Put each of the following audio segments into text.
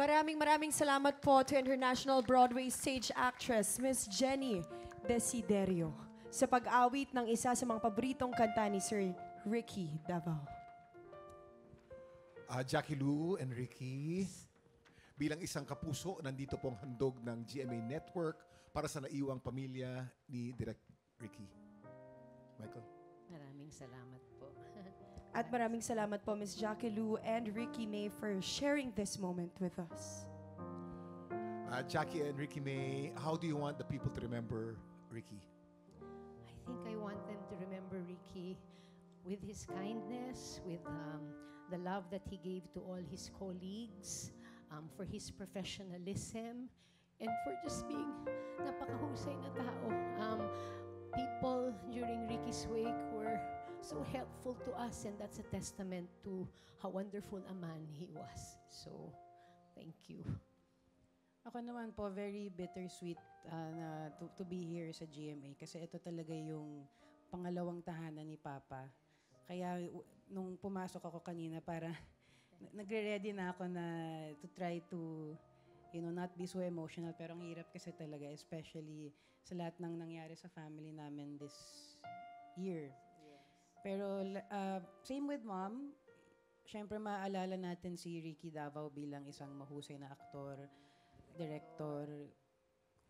Maraming salamat po to international Broadway stage actress, Miss Jenny Desiderio, sa pag-awit ng isa sa mga paboritong kanta ni Sir Ricky Davao. Jackie Lou and Ricky, bilang isang kapuso, nandito pong handog ng GMA Network para sa naiwang pamilya ni Direk Ricky. Michael? Maraming salamat po. At maraming salamat po, Miss Jackie Lou and Ricky May, for sharing this moment with us. Jackie and Ricky May, how do you want the people to remember Ricky? I think I want them to remember Ricky with his kindness, with the love that he gave to all his colleagues, for his professionalism, and for just being napakahusay na tao. People during Ricky's wake were so helpful to us, and that's a testament to how wonderful a man he was. So, thank you. Ako naman po, very bittersweet na to be here sa GMA kasi ito talaga yung pangalawang tahanan ni Papa. Kaya nung pumasok ako kanina, para nagre-ready na ako na to try to, not be so emotional, pero ang hirap kasi talaga, especially sa lahat ng nangyari sa family namin this year. Yes. Pero same with Mom, syempre maaalala natin si Ricky Davao bilang isang mahusay na aktor, director.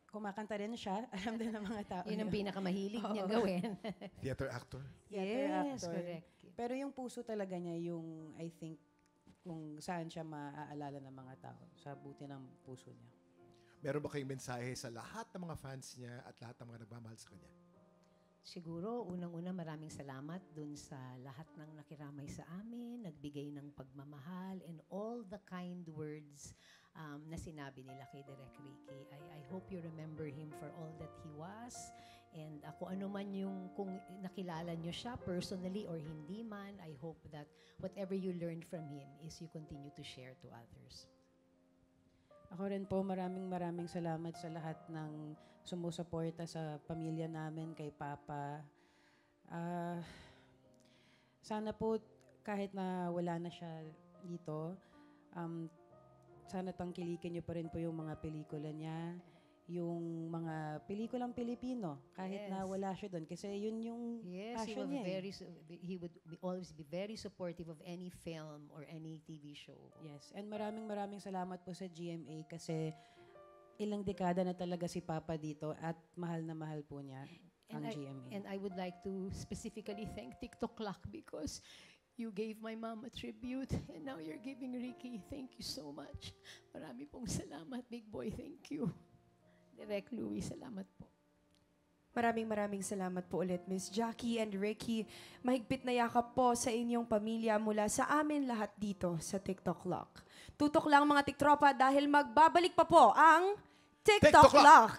Kumakanta rin siya, alam din ng mga tao. Yun ang pinakamahilig niyang gawin. Theater actor? Yes, correct. Pero yung puso talaga niya, yung I think, kung saan siya maaalala ng mga tao, sa buti ng puso niya. Meron ba kayong mensahe sa lahat ng mga fans niya at lahat ng mga nagmamahal sa kanya? Siguro, unang-una maraming salamat dun sa lahat ng nakiramay sa amin, nagbigay ng pagmamahal, and all the kind words na sinabi nila kay Direk Ricky. I hope you remember him for all that he was. And kung ano man yung, kung nakilala nyo siya personally or hindi man, I hope that whatever you learned from him is you continue to share to others. Ako rin po, maraming salamat sa lahat ng sumusuporta sa pamilya namin, kay Papa. Sana po, kahit na wala na siya dito, sana tangkilikin niyo pa rin po yung mga pelikula niya, yung mga pelikulang Pilipino, kahit na wala siya doon. Kasi yun yung passion niya. He would always be very supportive of any film or any TV show. Yes, and maraming salamat po sa GMA kasi ilang dekada na talaga si Papa dito at mahal na mahal po niya ang GMA. And I would like to specifically thank TikTok Clock because you gave my mom a tribute and now you're giving Ricky. Thank you so much. Marami pong salamat, big boy. Thank you. Direk Louie, salamat po. Maraming salamat po ulit, Miss Jackie and Ricky. Mahigpit na yakap po sa inyong pamilya mula sa amin lahat dito sa TikTok Lock. Tutok lang mga tiktropa dahil magbabalik pa po ang TikTok Lock.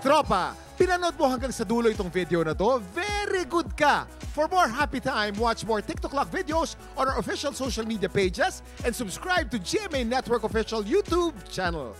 Tropa! Pinanood mo hanggang sa dulo itong video na to, very good ka! For more happy time, watch more TikTok Clock videos on our official social media pages and subscribe to GMA Network official YouTube channel.